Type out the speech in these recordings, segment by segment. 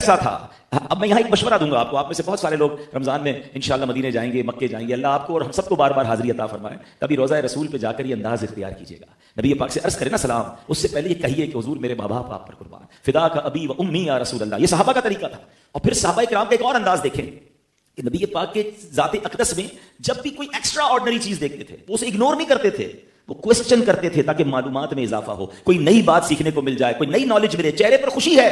ایسا تھا. اب میں یہاں ایک مشورہ دوں گا آپ کو. آپ میں سے بہت سارے لوگ رمضان میں انشاءاللہ مدینے جائیں گے, مکے جائیں گے. اللہ آپ کو اور ہم سب کو بار بار حاضری عطا فرمائے. کبھی روضہ رسول پہ جا کر یہ انداز اختیار کیجیے گا, نبی پاک سے عرض کرے نا سلام, اس سے پہلے یہ کہیے کہ حضور میرے ماں باپ آپ پر قربان, فدا کا ابی و امی یا رسول اللہ. یہ صحابہ کا طریقہ تھا. اور پھر صحابہ کرام کا ایک اور انداز دیکھیں کہ نبی پاک کے ذات اقدس میں جب بھی کوئی ایکسٹرا آرڈنری چیز دیکھتے تھے وہ اسے اگنور نہیں کرتے تھے, وہ کوسچن کرتے تھے تاکہ معلومات میں اضافہ ہو, کوئی نئی بات سیکھنے کو مل جائے, کوئی نئی نالج ملے, چہرے پر خوشی ہے.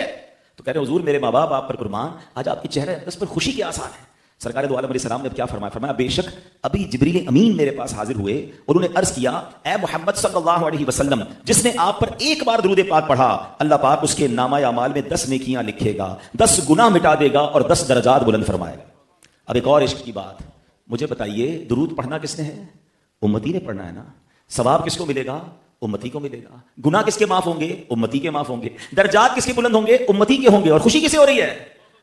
تو کہہ رہے حضور میرے ماں باپ آپ پر قربان, آج آپ کے چہرے اقدس پر خوشی کے آثار ہیں. سرکار دو عالم علیہ السلام نے کیا فرمایا؟ فرمایا بے شک ابھی جبریل امین میرے پاس حاضر ہوئے, انہوں نے عرض کیا اے محمد صلی اللہ علیہ وسلم, جس نے آپ پر ایک بار درود پاک پڑھا اللہ پاک اس کے نامہ اعمال میں 10 نیکیاں لکھے گا, 10 گناہ مٹا دے گا اور 10 درجات بلند فرمائے گا. اب ایک اور عشق کی بات, مجھے بتائیے درود پڑھنا کس نے ہے؟ امتی نے پڑھنا ہے نا. ثواب کس کو ملے گا؟ امتی کو ملے گا. گناہ کس کے معاف ہوں گے؟ امتی کے معاف ہوں گے. درجات کس کے بلند ہوں گے؟ امتی کے ہوں گے. اور خوشی کسے ہو رہی ہے؟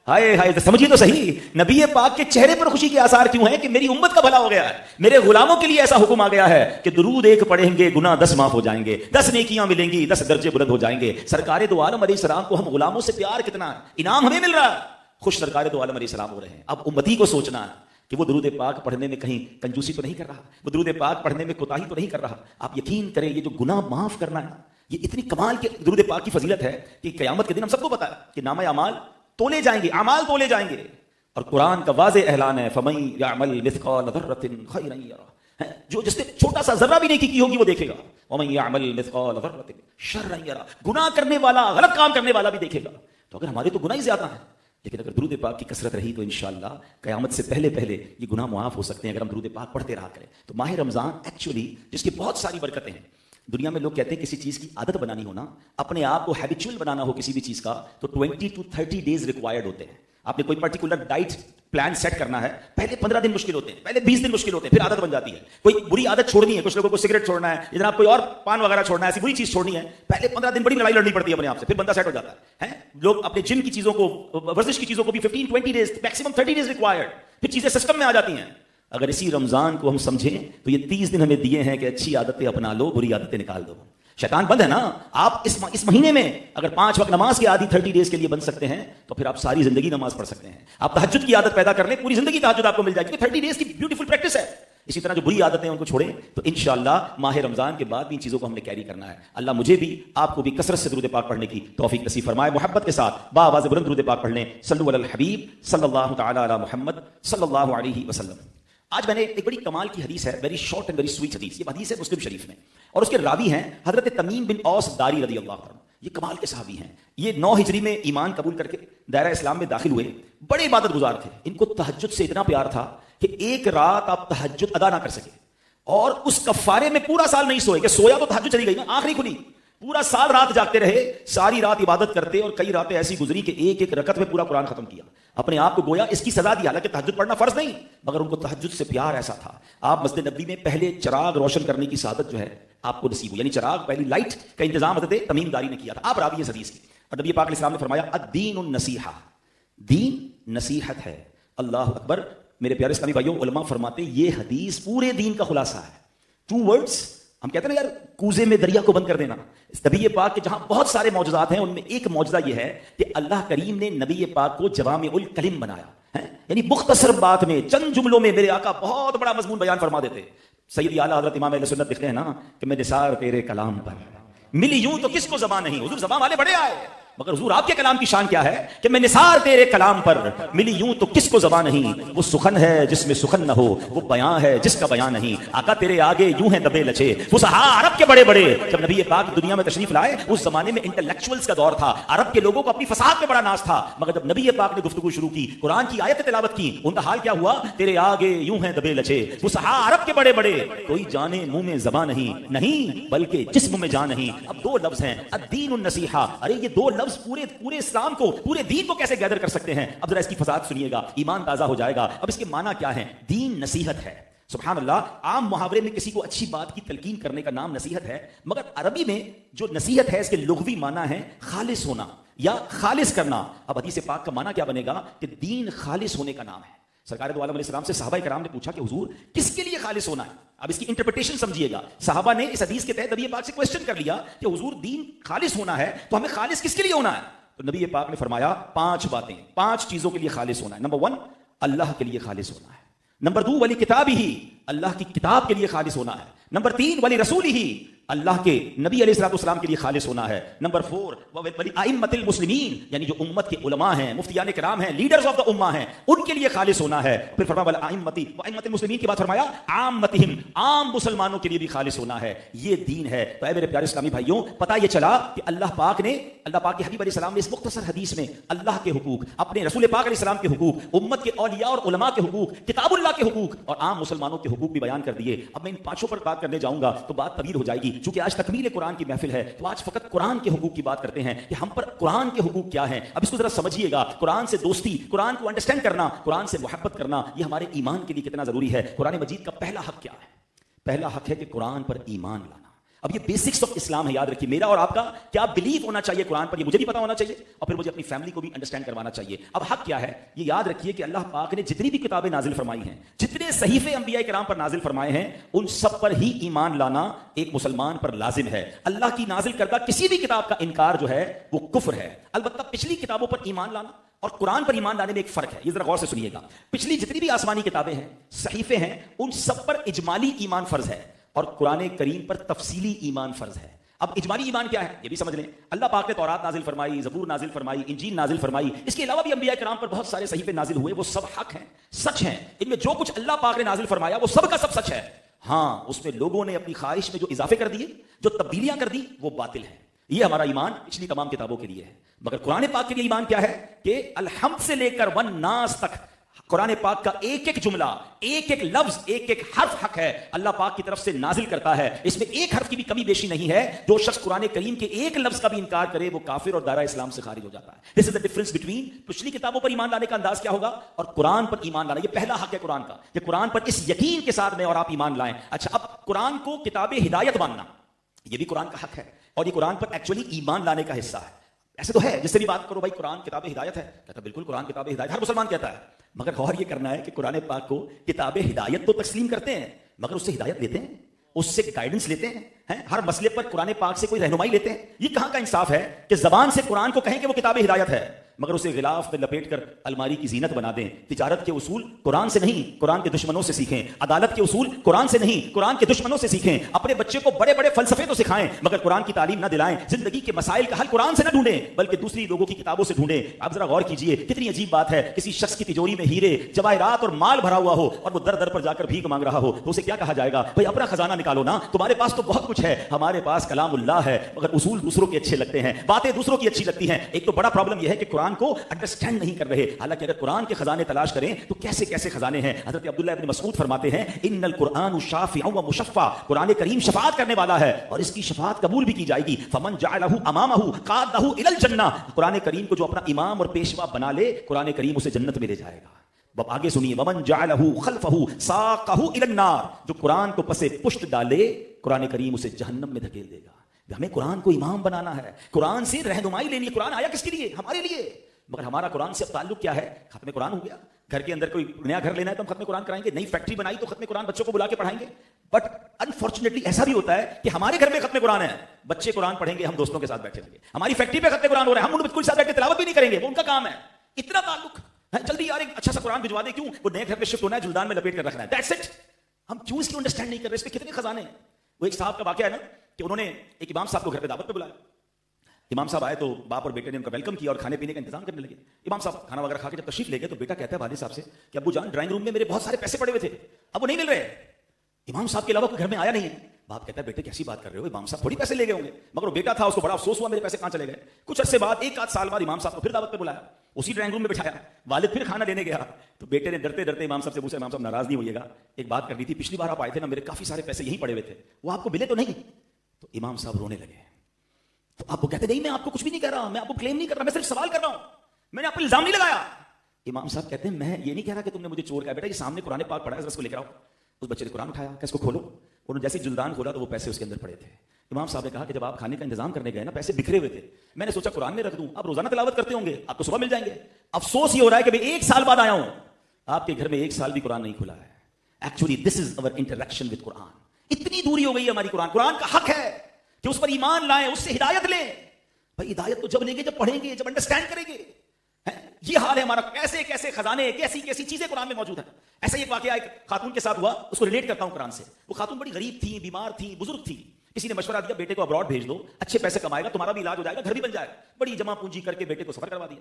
ہائے ہائے, سمجھیے تو صحیح, نبی پاک کے چہرے پر خوشی کے آثار کیوں ہیں؟ کہ میری امت کا بھلا ہو گیا ہے, میرے غلاموں کے لیے ایسا حکم آ گیا ہے کہ درود ایک پڑھیں گے گناہ 10 معاف ہو جائیں گے, 10 نیکیاں ملیں گی, 10 درجے بلند ہو جائیں گے. سرکار دو عالم علیہ السلام کو ہم غلاموں سے پیار کتنا ہے, انعام ہمیں مل رہا ہے, خوش سرکار دو عالم علیہ السلام ہو رہے ہیں. اب امتی کو سوچنا ہے کہ وہ درود پاک پڑھنے میں کہیں کنجوسی تو نہیں کر رہا, وہ درود پاک پڑھنے میں کوتاہی تو نہیں کر رہا. آپ یقین کریں یہ جو گناہ معاف کرنا ہے, یہ اتنی کمال کے درود پاک کی فضیلت ہے کہ قیامت کے دن ہم سب کو پتا ہے کہ نامہ اعمال تولے جائیں گے, اعمال تولے جائیں گے. اور قرآن کا واضح اعلان ہے فَمَن يَعْمَلْ مِثْقَالَ ذَرَّةٍ خَيْرًا يَرَهُ, جو جس نے چھوٹا سا ذرہ بھی نیکی کی ہوگی وہ دیکھے گا. وَمَن يَعْمَلْ مِثْقَالَ ذَرَّةٍ شَرًّا يَرَهُ, گناہ کرنے والا, غلط کام کرنے والا بھی دیکھے گا. تو اگر ہمارے تو گناہ ہی زیادہ ہیں, لیکن اگر درود پاک کی کثرت رہی تو انشاءاللہ قیامت سے پہلے پہلے یہ گناہ معاف ہو سکتے ہیں اگر ہم درود پاک پڑھتے رہا کریں. تو ماہ رمضان ایکچولی جس کی بہت ساری برکتیں ہیں, دنیا میں لوگ کہتے ہیں کسی چیز کی عادت بنانی ہونا, اپنے آپ کو ہیبیچول بنانا ہو کسی بھی چیز کا, تو 20 to 30 ڈیز ریکوائرڈ ہوتے ہیں. آپ نے کوئی پرٹیکولر ڈائٹ پلان سیٹ کرنا ہے, پہلے 15 دن مشکل ہوتے ہیں, پہلے 20 دن مشکل ہوتے ہیں, پھر عادت بن جاتی ہے. کوئی بری عادت چھوڑنی ہے, کچھ لوگوں کو سگریٹ چھوڑنا ہے, یا جناب کوئی اور پان وغیرہ چھوڑنا ہے, ایسی بری چیز چھوڑنی ہے, پہلے 15 دن بڑی لڑائی لڑنی پڑتی ہے اپنے آپ سے, پھر بندہ سیٹ ہو جاتا ہے. لوگ اپنے جم کی چیزوں کو, ورزش کی چیزوں کو بھی 15-20 ڈیز, میکسیمم 30 ڈیز ریکوائرڈ, پھر چیزیں سسٹم میں آ جاتی ہیں. اگر اسی رمضان کو ہم سمجھیں تو یہ 30 دن ہمیں دیے ہیں کہ اچھی عادتیں اپنا لو, بری عادتیں نکال دو. شیطان بند ہے نا. آپ اس مہینے میں اگر 5 وقت نماز کے عادی 30 ڈیز کے لیے بن سکتے ہیں تو پھر آپ ساری زندگی نماز پڑھ سکتے ہیں. آپ تہجد کی عادت پیدا کر لیں, پوری زندگی تہجد آپ کو مل جائے گی. 30 ڈیز کی بیوٹیفل پریکٹس ہے. اسی طرح جو بری عادتیں ہیں ان کو چھوڑیں, تو انشاءاللہ ماہ رمضان کے بعد بھی ان چیزوں کو ہم نے کیری کرنا ہے. اللہ مجھے بھی آپ کو بھی کثرت سے درود پاک پڑھنے کی توفیق نصیب فرمائے. محبت کے ساتھ باآواز بلند درود پاک پڑھ لیں. صلو علی الحبیب صلی اللہ تعالی علی محمد صلی اللہ علیہ وسلم. آج میں نے ایک بڑی کمال کی حدیث ہے, very short and very sweet حدیث. یہ حدیث ہے مسلم شریف میں, اور اس کے راوی ہیں حضرت تمیم بن اوس داری رضی اللہ عنہ. یہ کمال کے صحابی ہیں. یہ 9 ہجری میں ایمان قبول کر کے دائرہ اسلام میں داخل ہوئے. بڑے عبادت گزار تھے. ان کو تہجد سے اتنا پیار تھا کہ ایک رات آپ تہجد ادا نہ کر سکے, اور اس کفارے میں پورا سال نہیں سوئے. کہ سویا تو تہجد چلی گئی نا, آنکھ نہیں کھلی, پورا سال رات جاگتے رہے, ساری رات عبادت کرتے, اور کئی راتیں ایسی گزری کہ ایک ایک رکعت میں پورا قرآن ختم کیا. اپنے آپ کو گویا اس کی سزا دی, حالانکہ تہجد پڑھنا فرض نہیں, مگر ان کو تہجد سے پیار ایسا تھا. آپ مسجد نبوی میں پہلے چراغ روشن کرنے کی سعادت جو ہے آپ کو نصیب ہوئی, یعنی چراغ پہلی لائٹ کا انتظام حضرت تمیم داری نے کیا تھا. آپ راوی حدیث کی. اور نبی پاک علیہ السلام نے فرمایا الدین النصیحہ, دین نصیحت ہے. اللہ اکبر. میرے پیارے اسلامی بھائیوں, علماء فرماتے ہیں یہ حدیث پورے دین کا خلاصہ ہے. 2 words, ہم کہتے ہیں نا یار کوزے میں دریا کو بند کر دینا. نبی پاک کے جہاں بہت سارے معجزات ہیں, ان میں ایک معجزہ یہ ہے کہ اللہ کریم نے نبی پاک کو جوامع الکلم بنایا. یعنی مختصر بات میں, چند جملوں میں میرے آقا بہت بڑا مضمون بیان فرما دیتے. سیدی اعلیٰ حضرت امام اہل سنت لکھتے ہیں نا کہ میں نثار تیرے کلام پر, ملی یوں تو کس کو زبان نہیں. حضور زبان والے بڑے آئے, مگر حضور آپ کے کلام کی شان کیا ہے کہ میں نثار تیرے کلام پر, ملی یوں تو کس کو زبان نہیں. وہ سخن ہے جس میں سخن نہ ہو, وہ بیان ہے جس کا بیان نہیں. آقا تیرے آگے یوں ہیں دبے لچے فصحاء عرب کے بڑے بڑے. جب نبی پاک دنیا میں تشریف لائے اس زمانے میں انٹلیکچوئلز کا دور تھا, عرب کے لوگوں کو اپنی فصاحت میں بڑا ناز تھا. مگر جب نبی پاک نے گفتگو شروع کی, قرآن کی آیت تلاوت کی, ان کا حال کیا ہوا؟ تیرے آگے یوں ہیں دبے لچے فصحاء عرب کے بڑے بڑے, کوئی جانے منہ میں زبان نہیں, نہیں بلکہ جسم میں جان نہیں. اب 2 لفظ ہیں الدین النصیحہ. ارے یہ 2 لفظ پورے اسلام کو, پورے دین کو کیسے گیدر کر سکتے ہیں؟ اب ذرا اس کی فضاحت سنیے گا, ایمان تازہ ہو جائے گا. اب اس کے معنی کیا ہیں؟ دین نصیحت ہے. سبحان اللہ. عام محاورے میں کسی کو اچھی بات کی تلقین کرنے کا نام نصیحت ہے, مگر عربی میں جو نصیحت ہے اس کے لغوی معنی ہے خالص ہونا یا خالص کرنا. اب حدیث پاک کا معنی کیا بنے گا کہ دین خالص ہونے کا نام ہے. سرکار دو عالم علیہ السلام سے صحابہ کرام نے پوچھا کہ حضور کس کے لیے خالص ہونا ہے؟ اب اس کی انٹرپریٹیشن سمجھیے گا. صحابہ نے اس حدیث کے تحت نبی پاک سے کوسچن کر لیا کہ حضور دین خالص ہونا ہے تو ہمیں خالص کس کے لیے ہونا ہے؟ تو نبی پاک نے فرمایا 5 باتیں، 5 چیزوں کے لیے خالص ہونا ہے. نمبر 1 اللہ کے لیے خالص ہونا ہے. نمبر 2 ولی کتاب ہی، اللہ کی کتاب کے لیے خالص ہونا ہے. نمبر 3 ولی رسول ہی، اللہ کے نبی علیہ الصلوۃ والسلام کے لیے خالص ہونا ہے. نمبر 4 ولی ائمۃ المسلمین، یعنی جو امت کے علماء ہیں، مفتیان کرام ہیں، لیڈرز آف دا امہ ہیں، ان کے لیے خالص ہونا ہے. پھر فرمایا ولی ائمۃ المسلمین کے بعد فرمایا عامتہم، عام مسلمانوں کے لیے بھی خالص ہونا ہے. یہ دین ہے. تو اے میرے پیارے اسلامی بھائیوں، پتہ یہ چلا کہ اللہ پاک کے حبیب علیہ السلام نے اس مختصر حدیث میں اللہ کے حقوق، اپنے رسول پاک علیہ السلام کے حقوق، امت کے اولیاء اور علماء کے حقوق، کتاب اللہ کے حقوق اور عام مسلمانوں کے حقوق بھی بیان کر دیے. اب میں ان 5 پر بات کرنے جاؤں گا تو بات طویل ہو جائے گی. چونکہ آج تکمیل قرآن کی محفل ہے تو آج فقط قرآن کے حقوق کی بات کرتے ہیں کہ ہم پر قرآن کے حقوق کیا ہیں. اب اس کو ذرا سمجھیے گا. قرآن سے دوستی، قرآن کو انڈرسٹینڈ کرنا، قرآن سے محبت کرنا، یہ ہمارے ایمان کے لیے کتنا ضروری ہے. قرآن مجید کا پہلا حق کیا ہے؟ پہلا حق ہے کہ قرآن پر ایمان لانا. اب یہ بیسکس آف اسلام ہے. یاد رکھیے میرا اور آپ کا کیا بلیف ہونا چاہیے قرآن پر، یہ مجھے بھی پتا ہونا چاہیے اور پھر مجھے اپنی فیملی کو بھی انڈرسٹینڈ کروانا چاہیے. اب حق کیا ہے یہ یاد رکھیے کہ اللہ پاک نے جتنی بھی کتابیں نازل فرمائی ہیں، جتنے صحیفے انبیاء کرام پر نازل فرمائے ہیں، ان سب پر ہی ایمان لانا ایک مسلمان پر لازم ہے. اللہ کی نازل کردہ کسی بھی کتاب کا انکار جو ہے وہ کفر ہے. البتہ پچھلی کتابوں پر ایمان لانا اور قرآن پر ایمان لانے میں ایک فرق ہے. یہ ذرا غور سے سنیے گا. پچھلی جتنی بھی آسمانی کتابیں ہیں، صحیفے ہیں، ان سب پر اجمالی ایمان فرض ہے اور قرآن کریم پر تفصیلی ایمان فرض ہے. اب اجمالی ایمان کیا ہے یہ بھی سمجھ لیں. اللہ پاک نے تورات نازل فرمائی، زبور نازل فرمائی، انجیل نازل فرمائی. اس کے علاوہ بھی انبیاء کرام پر بہت سارے صحیفے نازل ہوئے. وہ سب حق ہیں، سچ ہیں. ان میں جو کچھ اللہ پاک نے نازل فرمایا وہ سب کا سب سچ ہے. ہاں، اس میں لوگوں نے اپنی خواہش میں جو اضافے کر دیے، جو تبدیلیاں کر دی، وہ باطل ہے. یہ ہمارا ایمان پچھلی تمام کتابوں کے لیے ہے. مگر قرآن پاک کے لیے ایمان کیا ہے کہ الحمد سے لے کر والناس تک قرآن پاک کا ایک ایک جملہ، ایک ایک لفظ، ایک ایک حرف حق ہے. اللہ پاک کی طرف سے نازل کرتا ہے. اس میں ایک حرف کی بھی کمی بیشی نہیں ہے. جو شخص قرآن کریم کے ایک لفظ کا بھی انکار کرے وہ کافر اور دائرہ اسلام سے خارج ہو جاتا ہے. دس از دا ڈفرنس بٹوین پچھلی کتابوں پر ایمان لانے کا انداز کیا ہوگا اور قرآن پر ایمان لانا. یہ پہلا حق ہے قرآن کا کہ قرآن پر اس یقین کے ساتھ میں اور آپ ایمان لائیں. اچھا، اب قرآن کو کتاب ہدایت ماننا یہ بھی قرآن کا حق ہے اور یہ قرآن پر ایکچولی ایمان لانے کا حصہ ہے. ایسے تو ہے جس سے بھی بات کرو بھائی قرآن کتاب ہدایت ہے، کہتا بالکل قرآن کتاب ہدایت، ہر مسلمان کہتا ہے. مگر غور یہ کرنا ہے کہ قرآن پاک کو کتاب ہدایت تو تسلیم کرتے ہیں مگر اس سے ہدایت لیتے ہیں، اس سے گائیڈنس لیتے ہیں. ہر مسئلے پر قرآن پاک سے کوئی رہنمائی لیتے ہیں. یہ کہاں کا انصاف ہے کہ زبان سے قرآن کو کہیں کہ وہ کتاب ہدایت ہے مگر اسے غلاف میں لپیٹ کر الماری کی زینت بنا دیں. تجارت کے اصول قرآن سے نہیں قرآن کے دشمنوں سے سیکھیں. عدالت کے اصول قرآن سے نہیں قرآن کے دشمنوں سے سیکھیں. اپنے بچے کو بڑے بڑے فلسفے تو سکھائیں مگر قرآن کی تعلیم نہ دلائیں. زندگی کے مسائل کا حل قرآن سے نہ ڈھونڈیں بلکہ دوسری لوگوں کی کتابوں سے ڈھونڈیں. اب ذرا غور کیجئے کتنی عجیب بات ہے. کسی شخص کی تجوری میں ہیرے جواہرات اور مال بھرا ہوا ہو اور وہ در در پر جا کر بھیک مانگ رہا ہو تو اسے کیا کہا جائے گا؟ بھائی اپنا خزانہ نکالو نا، تمہارے پاس تو بہت کچھ ہے. ہمارے پاس کلام اللہ ہے مگر اصول دوسروں کے اچھے لگتے ہیں، باتیں دوسروں کی اچھی لگتی ہیں. ایک تو بڑا پرابلم یہ ہے کہ قرآن کو انڈرسٹینڈ نہیں کر رہے. حالانکہ اگر قرآن کے خزانے تلاش کریں تو کیسے کیسے خزانے ہیں. حضرت عبداللہ ابن مسعود فرماتے ہیں ان القرآن شافع و مشفع، قرآن کریم شفاعت کرنے والا ہے اور اس کی شفاعت قبول بھی کی جائے گی. فمن جعلہ امامہ قادہ الی الجنہ، قرآن کریم کو جو اپنا امام اور پیشوا بنا لے قرآن کریم اسے جنت میں لے جائے گا. اب آگے سنیے ومن جعلہ خلفہ ساقہ الی النار، جو قرآن کو پس پشت ڈالے قرآن کریم اسے جہنم میں دھکیل دے گا. ہمیں قرآن کو امام بنانا ہے، قرآن سے رہنمائی لینی ہے. قرآن آیا کس کے لیے؟ ہمارے لیے. مگر ہمارا قرآن سے اب تعلق کیا ہے؟ ختم قرآن ہو گیا. گھر کے اندر کوئی نیا گھر لینا ہے تو ہم ختم قرآن کرائیں گے. نئی فیکٹری بنائی تو ختم قرآن بچوں کو بلا کے پڑھائیں گے. بٹ انفارچونیٹلی ایسا بھی ہوتا ہے کہ ہمارے گھر میں ختم قرآن ہے، بچے قرآن پڑھیں گے، ہم دوستوں کے ساتھ بیٹھے ہوں گے. ہماری فیکٹری پہ ختم قرآن ہو رہا ہے، ہم ان کے ساتھ بیٹھ کے تلاوت بھی نہیں کریں گے، وہ ان کا کام ہے. اتنا تعلق ہے. جلدی یار ایک اچھا سا قرآن بھجوا دے. کیوں؟ وہ نئے گھر پہ شفٹ ہونا ہے، جلدان میں لپیٹ کر رکھنا ہے. That's it. ہم کیوں اس کی انڈرسٹینڈ نہیں کر رہے؟ اس پہ کتنے خزانے ہیں. وہ ایک صاحب کا واقعہ ہے نا کہ انہوں نے ایک امام صاحب کو گھر پہ دعوت پہ بلایا. امام صاحب آئے تو باپ اور بیٹے نے ان کا ویلکم کیا اور کھانے پینے کا انتظام کرنے لگے. امام صاحب کھانا وغیرہ کھا کے جب تشریف لے گئے تو بیٹا کہتا ہے والد صاحب سے کہ ابو جان ڈرائنگ روم میں میرے بہت سارے پیسے پڑے ہوئے تھے، اب وہ نہیں مل رہے. امام صاحب کے علاوہ کوئی گھر میں آیا نہیں ہے. باپ کہتا ہے بیٹے کیسی بات کر رہے ہو، امام صاحب تھوڑی پیسے لے گئے ہوں گے. مگر وہ بیٹا تھا، اس کو بڑا افسوس ہوا میرے پیسے کہاں چلے گئے. کچھ عرصے بعد ایک آدھ سال بعد امام صاحب کو پھر دعوت پہ بلایا، اسی ڈرائنگ روم میں بٹھایا. والد پھر کھانا لینے گیا تو بیٹے نے ڈرتے ڈرتے امام صاحب سے پوچھا امام صاحب ناراض نہیں ہوئیے گا، ایک بات کرنی تھی، پچھلی بار آپ آئے تھے نا میرے کافی سارے پیسے یہیں پڑے ہوئے تھے، وہ آپ کو ملے تو نہیں؟ تو امام صاحب رونے لگے. تو آپ کو کہتے نہیں میں آپ کو کچھ بھی نہیں کہہ رہا، میں آپ کو کلیم نہیں کر رہا، میں صرف سوال کر رہا ہوں، میں نے آپ کو الزام نہیں لگایا. امام صاحب کہتے ہیں میں یہ نہیں کہہ رہا کہ تم نے مجھے چور کہا. بیٹا یہ سامنے قرآن پاک پڑھا ہے، ذرا اس کو لے کر آؤ. اس بچے نے قرآن اٹھایا کہ اس کو کھولو. انہوں نے جیسے جلدان کھولا تو وہ پیسے اس کے اندر پڑے تھے. امام صاحب نے کہا کہ جب آپ کھانے کا انتظام کرنے گئے نا پیسے بکھرے ہوئے تھے، میں نے سوچا قرآن میں رکھ دوں، آپ روزانہ تلاوت کرتے ہوں گے، آپ کو صبح مل جائیں گے. افسوس یہ ہو رہا ہے کہ میں 1 سال بعد آیا ہوں، آپ کے گھر میں 1 سال بھی قرآن نہیں کھلا ہے. Actually this is our interaction with Quran. اتنی دوری ہو گئی ہے ہماری. قرآن کا حق ہے کہ اس پر ایمان لائیں، اس سے ہدایت لیں. بھائی ہدایت تو جب لیں گے جب پڑھیں گے، جب انڈرسٹینڈ کریں گے. یہ حال ہے ہمارا. کیسے کیسے خزانے، کیسی کیسی چیزیں قرآن میں موجود ہیں. ایسا ایک واقعہ ایک خاتون کے ساتھ ہوا، اس کو ریلیٹ کرتا ہوں قرآن سے. وہ خاتون بڑی غریب تھی، بیمار تھی، بزرگ تھی. کسی نے مشورہ دیا بیٹے کو ابراڈ بھیج دو، اچھے پیسے کمائے گا، تمہارا بھی علاج ہو جائے گا، گھر بھی بن جائے گا. بڑی جمع پونجی کر کے بیٹے کو سفر کروا دیا.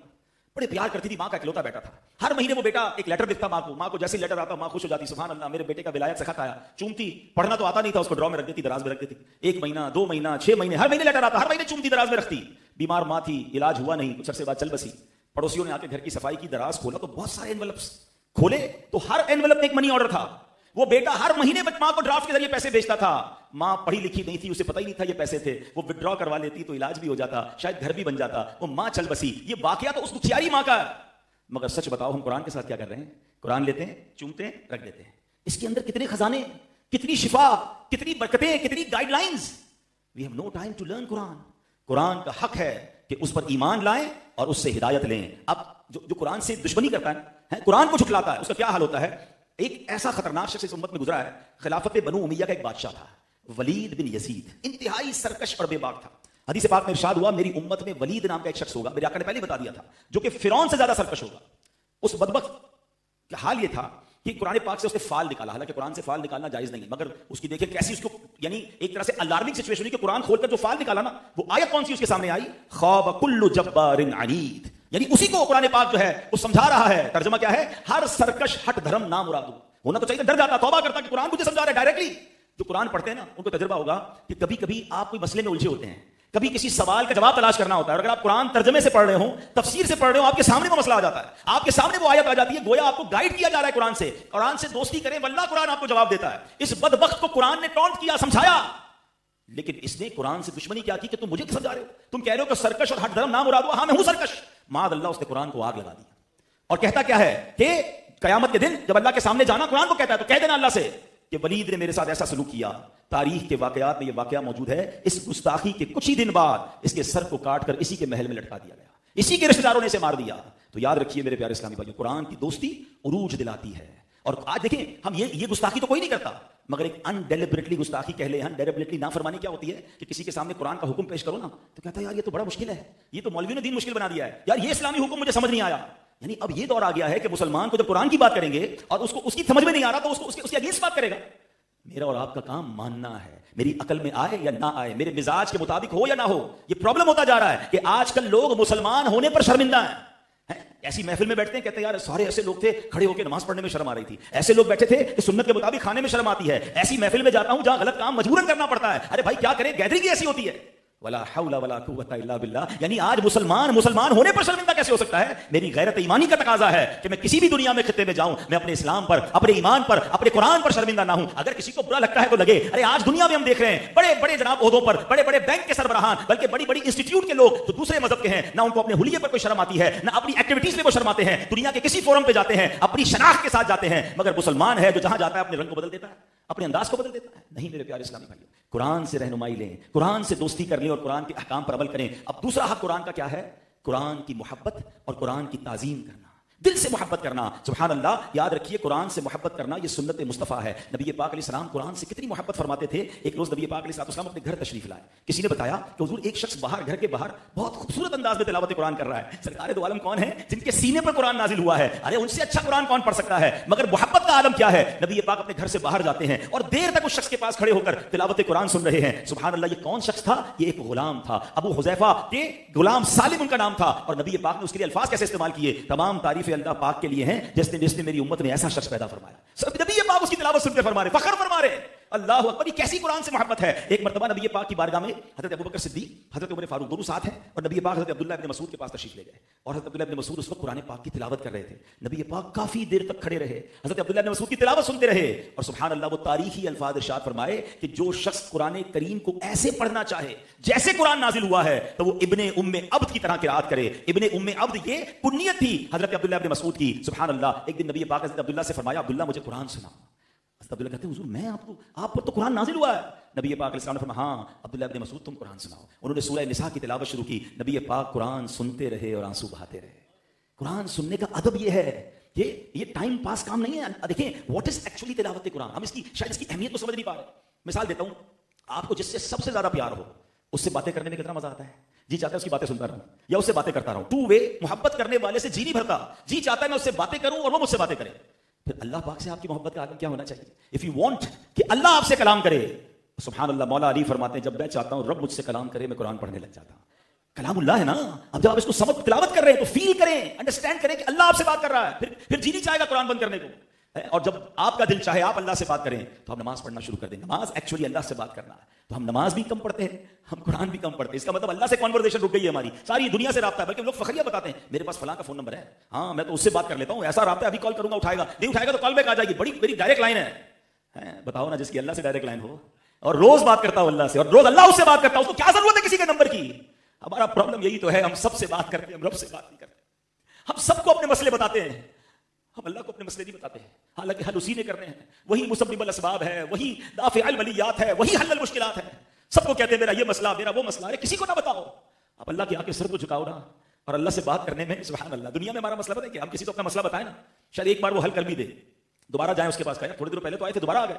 بڑے پیار کرتی تھی، ماں کا اکلوتا بیٹا تھا. ہر مہینے وہ بیٹا ایک لیٹر لکھتا ماں کو. ماں کو جیسے لیٹر آتا ماں خوش ہو جاتی، سبحان اللہ میرے بیٹے کا ولایت سے خط آیا. چومتی، پڑھنا تو آتا نہیں تھا، اس کو ڈرا میں رکھ دیتی، دراز میں رکھ دیتی. 1 مہینہ 2 مہینہ 6 مہینے، ہر مہینے لیٹر آتا، ہر مہینے چومتی، دراز میں رکھتی. بیمار ماں تھی، علاج ہوا نہیں، کچھ عرصے بعد چل بسی. پڑوسیوں نے آ کے گھر کی صفائی کی، دراز کھولا تو بہت سارے انویلپس کھولے تو ہر انویلپ میں ایک منی آرڈر تھا. وہ بیٹا ہر مہینے ماں کو ڈرافٹ کے ذریعے پیسے بھیجتا تھا. ماں پڑھی لکھی نہیں تھی، اسے پتہ ہی نہیں تھا یہ پیسے تھے. وہ وڈرا کروا لیتی تو علاج بھی ہو جاتا، شاید گھر بھی بن جاتا. وہ ماں چل بسی. یہ واقعہ تو اس دکھیاری ماں کا ہے. مگر سچ بتاؤ ہم قرآن کے ساتھ کیا کر رہے ہیں؟ قرآن لیتے ہیں، چومتے ہیں، رکھ دیتے ہیں. اس کے اندر کتنے خزانے، کتنی شفا، کتنی برکتیں، کتنی guidelines. We have no time to learn Quran. قرآن کا حق ہے کہ اس پر ایمان لائیں اور اس سے ہدایت لیں. اب جو قرآن سے دشمنی کرتا ہے، قرآن کو جھٹلاتا ہے، اس کا کیا حال ہوتا ہے؟ ایک ایسا خطرناک شخص اس امت میں گزرا ہے. خلافت بنو امیہ کا ایک بادشاہ تھا، ولید بن یزید. انتہائی سرکش اور بے باک تھا. حدیث پاک میں ارشاد ہوا میری امت میں ولید نام کا ایک شخص ہوگا، میرے آقا نے پہلے بتا دیا تھا، جو کہ فرعون سے زیادہ سرکش ہوگا. اس بدبخت کا حال یہ تھا کہ قرآن پاک سے اس نے فال نکالا. حالانکہ قرآن سے فال نکالنا جائز نہیں، مگر اس کی دیکھیں کیسی اس کو، یعنی ایک طرح سے الارمنگ سچویشن ہوئی کہ قرآن کھول کر جو فال نکالا نا، وہ آیت کون سی اس کے سامنے آئی؟ خواب کل جبار عنید. یعنی اسی کو قرآن پاک جو ہے وہ سمجھا رہا ہے. ترجمہ کیا ہے؟ ہر سرکش ہٹ دھرم نامراد ہونا تو چاہیے. ڈر جاتا، توبہ کرتا کہ قرآن مجھے سمجھا رہا ہے ڈائریکٹلی. جو قرآن پڑھتے ہیں نا ان کو تجربہ ہوگا کہ کبھی کبھی آپ کوئی مسئلے میں الجھے ہوتے ہیں، کبھی کسی سوال کا جواب تلاش کرنا ہوتا ہے، اور اگر آپ قرآن ترجمے سے پڑھ رہے ہوں، تفسیر سے پڑھ رہے ہوں، آپ کے سامنے وہ مسئلہ آ جاتا ہے، آپ کے سامنے وہ آیت آ جاتی ہے، گویا آپ کو گائیڈ کیا جا رہا ہے قرآن سے. قرآن سے دوستی کریں واللہ قرآن آپ کو جواب دیتا ہے. اس بدبخت کو قرآن نے ٹونٹ کیا، سمجھایا، لیکن اس نے قرآن سے دشمنی کیا کی کہ تم مجھے سمجھا رہے ہو، تم کہہ رہے ہو کہ سرکش اور ہٹ دھرم نام مراد ہوا. ہاں میں ہوں سرکش. معاذ اللہ، اس نے قرآن کو آگ لگا دی. اور کہتا کیا ہے کہ قیامت کے دن جب اللہ کے سامنے جانا، قرآن کو کہتا ہے تو کہہ دینا اللہ سے کہ ولید نے میرے ساتھ ایسا سلوک کیا. تاریخ کے واقعات میں یہ واقعہ موجود ہے. اس گستاخی کے کچھ ہی دن بعد اس کے سر کو کاٹ کر اسی کے محل میں لٹکا دیا گیا، اسی کے رشتہ داروں نے اسے مار دیا. تو یاد رکھیے میرے پیارے اسلامی بھائیو، قرآن کی دوستی عروج دلاتی ہے. اور آج دیکھیں ہم یہ گستاخی تو کوئی نہیں کرتا، مگر ایک انڈیلیبریٹلی گستاخی کہہ لیں. انڈیلیبریٹلی نافرمانی کیا ہوتی ہے کہ کسی کے سامنے قرآن کا حکم پیش کرو نا تو کہتا ہے یار یہ تو بڑا مشکل ہے، یہ تو مولوی نے دین مشکل بنا دیا ہے، یار یہ اسلامی حکم مجھے سمجھ نہیں آیا. یعنی اب یہ دور آ گیا ہے کہ مسلمان کو جب قرآن کی بات کریں گے اور اس کی سمجھ میں نہیں آ رہا تو اس کی اگینسٹ بات کرے گا. میرا اور آپ کا کام ماننا ہے، میری عقل میں آئے یا نہ آئے، میرے مزاج کے مطابق ہو یا نہ ہو. یہ پرابلم ہوتا جا رہا ہے کہ آج کل لوگ مسلمان ہونے پر شرمندہ ہیں. ایسی محفل میں بیٹھتے ہیں، کہتے ہیں یار سارے ایسے لوگ تھے کھڑے ہو کے نماز پڑھنے میں شرم آ رہی تھی، ایسے لوگ بیٹھے تھے کہ سنت کے مطابق کھانے میں شرم آتی ہے. ایسی محفل میں جاتا ہوں جہاں غلط کام مجبوراً کرنا پڑتا ہے. ارے بھائی کیا کریں، گیدرنگ ایسی ہوتی ہے. ولا حول ولا قوت الا باللہ. یعنی آج مسلمان ہونے پر شرمندہ کیسے ہو سکتا ہے؟ میری غیرت ایمانی کا تقاضا ہے کہ میں کسی بھی دنیا میں خطے میں جاؤں، میں اپنے اسلام پر، اپنے ایمان پر، اپنے قرآن پر شرمندہ نہ ہوں. اگر کسی کو برا لگتا ہے تو لگے. ارے آج دنیا میں ہم دیکھ رہے ہیں بڑے بڑے جناب عہدوں پر، بڑے بڑے بینک کے سربراہان، بلکہ بڑی بڑی انسٹیٹیوٹ کے لوگ جو دوسرے مذہب کے ہیں، نہ ان کو اپنے حلیے پر کوئی شرم آتی ہے، نہ اپنی ایکٹیویٹیز میں وہ شرماتے ہیں. دنیا کے کسی فورم پہ جاتے ہیں اپنی شناخت کے ساتھ جاتے ہیں، مگر مسلمان ہے جو جہاں جاتا ہے اپنے رنگ کو بدل دیتا ہے، اپنے انداز کو بدل دیتا ہے. نہیں میرے پیارے اسلامی بھائیو، قرآن سے رہنمائی لیں، قرآن سے دوستی کر لیں اور قرآن کے احکام پر عمل کریں. اب دوسرا حق قرآن کا کیا ہے؟ قرآن کی محبت اور قرآن کی تعظیم کرنا، دل سے محبت کرنا. سبحان اللہ. یاد رکھیے قرآن سے محبت کرنا یہ سنت مصطفیٰ ہے. نبی پاک علیہ السلام قرآن سے کتنی محبت فرماتے تھے. ایک روز نبی پاک علیہ السلام اپنے گھر تشریف لائے. کسی نے بتایا کہ حضور ایک شخص باہر، گھر کے باہر بہت خوبصورت انداز میں تلاوت قرآن کر رہا ہے. سرکار دو عالم کون ہے؟ جن کے سینے پر قرآن نازل ہوا ہے. ارے ان سے اچھا قرآن کون پڑھ سکتا ہے؟ مگر محبت کا عالم کیا ہے؟ نبی پاک اپنے گھر سے باہر جاتے ہیں اور دیر تک اس شخص کے پاس کھڑے ہو کر تلاوت قرآن سن رہے ہیں. سبحان اللہ. یہ کون شخص تھا؟ یہ ایک غلام تھا، ابو حذیفہ کے غلام سالم ان کا نام تھا. اور نبی پاک نے اس کے لیے الفاظ کیسے استعمال کیے؟ تمام تعریفیں اللہ پاک کے لیے ہیں جس نے میری امت میں ایسا شخص پیدا فرمایا. سب نبی پاک اس کی تلاوت سنتے فرما رہے، فخر فرما رہے. اللہ اکبر. کیسی قرآن سے محبت ہے. ایک مرتبہ نبی پاک کی بارگاہ میں حضرت ابوبکر صدیق، حضرت عمر فاروق دونوں ساتھ ہیں، اور نبی پاک حضرت عبداللہ ابن مسعود کے پاس تشریف لے گئے. اور حضرت عبداللہ ابن مسعود اس وقت قرآن پاک کی تلاوت کر رہے تھے. نبی پاک کافی دیر تک کھڑے رہے، حضرت عبداللہ ابن مسعود کی تلاوت سنتے رہے. اور سبحان اللہ وہ تاریخی الفاظ ارشاد فرمائے کہ جو شخص قرآن کریم کو ایسے پڑھنا چاہے جیسے قرآن نازل ہوا ہے تو وہ ابن ام عبد کی طرح قرات کرے. ابن ام عبد یہ کنیت تھی حضرت عبداللہ ابن مسعود کی. سبحان اللہ. ایک دن نبی پاک حضرت عبداللہ سے فرمایا عبداللہ مجھے قرآن سنا. عبداللہ کہتے ہیں حضور میں آپ پر تو قرآن نازل ہوا ہے. نبی پاک علیہ السلام نے فرمایا ہاں عبداللہ ابن مسعود تم قرآن سناؤ. انہوں نے سورہ نساء کی تلاوت شروع کی. نبی پاک قرآن سنتے رہے اور آنسو بہاتے رہے. قرآن سننے کا ادب یہ ہے، یہ ٹائم پاس کام نہیں ہے. دیکھیں واٹ از ایکچولی تلاوت قرآن. ہم شاید اس کی اہمیت کو سمجھ نہیں پا رہے. مثال دیتا ہوں، آپ کو جس سے سب سے زیادہ پیار ہو اس سے باتیں کرنے میں کتنا مزہ آتا ہے. جی چاہتا ہے اس کی باتیں سنتا رہوں یا اس سے باتیں کرتا رہوں. ٹو وے. محبت کرنے والے سے جی نہیں بھرتا. جی چاہتا ہے میں اس سے باتیں کروں اور وہ مجھ سے باتیں کرے. پھر اللہ پاک سے آپ کی محبت کا عالم کیا ہونا چاہیے؟ اف یو وانٹ کہ اللہ آپ سے کلام کرے, سبحان اللہ, مولا علی فرماتے ہیں جب میں چاہتا ہوں رب مجھ سے کلام کرے میں قرآن پڑھنے لگ جاتا ہوں. کلام اللہ ہے نا. اب جب آپ اس کو سمجھ تلاوت کر رہے ہیں تو فیل کریں, انڈرسٹینڈ کریں کہ اللہ آپ سے بات کر رہا ہے. پھر جی نہیں چاہے گا قرآن بند کرنے کو. اور جب آپ کا دل چاہے آپ اللہ سے بات کریں تو ہم نماز پڑھنا شروع کر دیں. نماز ایکچولی اللہ سے بات کرنا ہے. تو ہم نماز بھی کم پڑھتے ہیں, ہم قرآن بھی کم پڑھتے ہیں. اس کا مطلب اللہ سے کنورسیشن رک گئی ہے ہماری, ساری دنیا سے رابطہ ہے. بلکہ لوگ فخریہ بتاتے ہیں میرے پاس فلاں کا فون نمبر ہے, ہاں میں تو اس سے بات کر لیتا ہوں, ایسا رابطہ ہے, ابھی کال کروں گا اٹھائے گا, نہیں اٹھائے گا تو کال بیک آ جائے گی, بڑی میری ڈائریکٹ لائن ہے. بتاؤ نا, جس کی اللہ سے ڈائریکٹ لائن ہو اور روز بات کرتا ہو اللہ سے اور روز اللہ اس سے بات کرتا ہو, اس کو کیا ضرورت ہے کسی کے نمبر کی؟ ہمارا پرابلم یہی تو ہے, ہم سب سے بات کرتے ہیں, ہم رب سے بات نہیں کرتے. ہم سب کو اپنے مسئلے بتاتے ہیں, ہم اللہ کو اپنے مسئلے نہیں بتاتے ہیں, حالانکہ حل اسی نے کرنے ہیں. وہی مسبب الاسباب ہے, وہی دافع البلیات ہے, وہی حل المشکلات ہے. سب کو کہتے ہیں میرا یہ مسئلہ, میرا وہ مسئلہ ہے, کسی کو نہ بتاؤ. آپ اللہ کے آگے سر کو جھکاؤ نا, اور اللہ سے بات کرنے میں سبحان اللہ. دنیا میں ہمارا مسئلہ بتائیں کہ ہم کسی کو اپنا مسئلہ بتائیں نا, شاید ایک بار وہ حل کر بھی دے, دوبارہ جائیں اس کے پاس, کہا تھوڑی دیر پہلے تو آئے تھے دوبارہ آ گئے,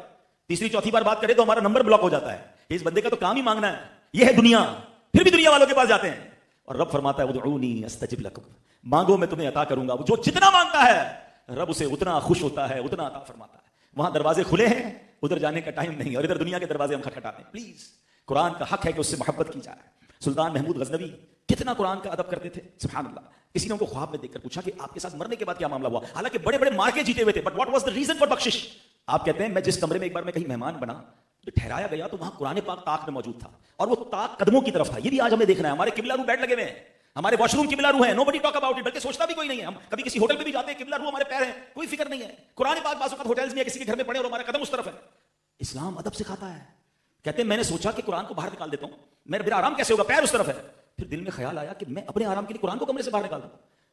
تیسری چوتھی بار بات کرے تو ہمارا نمبر بلاک ہو جاتا ہے. اس بندے کا تو کام ہی مانگنا ہے, یہ ہے دنیا. پھر بھی دنیا والوں کے پاس جاتے ہیں, اور رب فرماتا ہے ادعونی استجب لکم, مانگو میں تمہیں عطا کروں گا. جو جتنا مانگتا ہے رب اسے اتنا خوش ہوتا ہے, اتنا عطا فرماتا ہے. وہاں دروازے کھلے ہیں, ادھر جانے کا ٹائم نہیں, اور ادھر دنیا کے دروازے ہم کھٹکھٹاتے ہیں. پلیز, قرآن کا حق ہے کہ اس سے محبت کی جائے. سلطان محمود غزنوی کتنا قرآن کا ادب کرتے تھے, سبحان اللہ. کسی نے ان کو خواب میں دیکھ کر پوچھا کہ آپ کے ساتھ مرنے کے بعد کیا معاملہ ہوا, حالانکہ بڑے بڑے مارکے جیتے ہوئے تھے, but what was the reason for بخشش. آپ کہتے ہیں میں جس کمرے میں ایک بار میں کہیں مہمان بنا تو ٹھہرایا گیا تو وہاں قرآن پاک طاق میں موجود تھا, اور وہ طاق قدموں کی طرف تھا. یہ بھی آج ہمیں دیکھنا ہے, ہمارے قبلہ رو بیٹھ لگے ہوئے ہیں, ہمارے واش روم قبلہ رو ہیں, نوبڈی ٹاک اباؤٹ اٹ, بلکہ سوچتا بھی کوئی نہیں ہے. ہم کبھی کسی ہوٹل پہ بھی جاتے ہیں, قبلہ رو ہمارے پیر ہیں, کوئی فکر نہیں ہے. قرآن پاک بعض اوقات ہوٹلز میں کسی کے گھر میں پڑے اور ہمارا قدم اس طرف ہے. اسلام ادب سکھاتا ہے. کہتے ہیں میں نے سوچا کہ قرآن کو باہر نکال دیتا ہوں, میرا آرام کیسے ہوگا, پیر اس طرف ہے. پھر دل میں خیال آیا کہ میں اپنے آرام کے لیے قرآن کو کمرے سے باہر نکال دوں.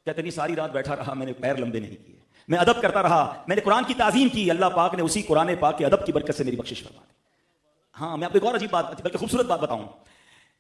کہتے نہیں, ساری رات بیٹھا رہا, میں نے پیر لمبے نہیں کیے, میں ادب کرتا رہا, میں نے قرآن کی تعظیم کی, اللہ پاک نے اسی قرآن پاک کے ادب کی برکت سے میری بخشش فرما دی. ہاں, میں آپ کو ایک اور عجیب بات, بلکہ خوبصورت بات بتاؤں.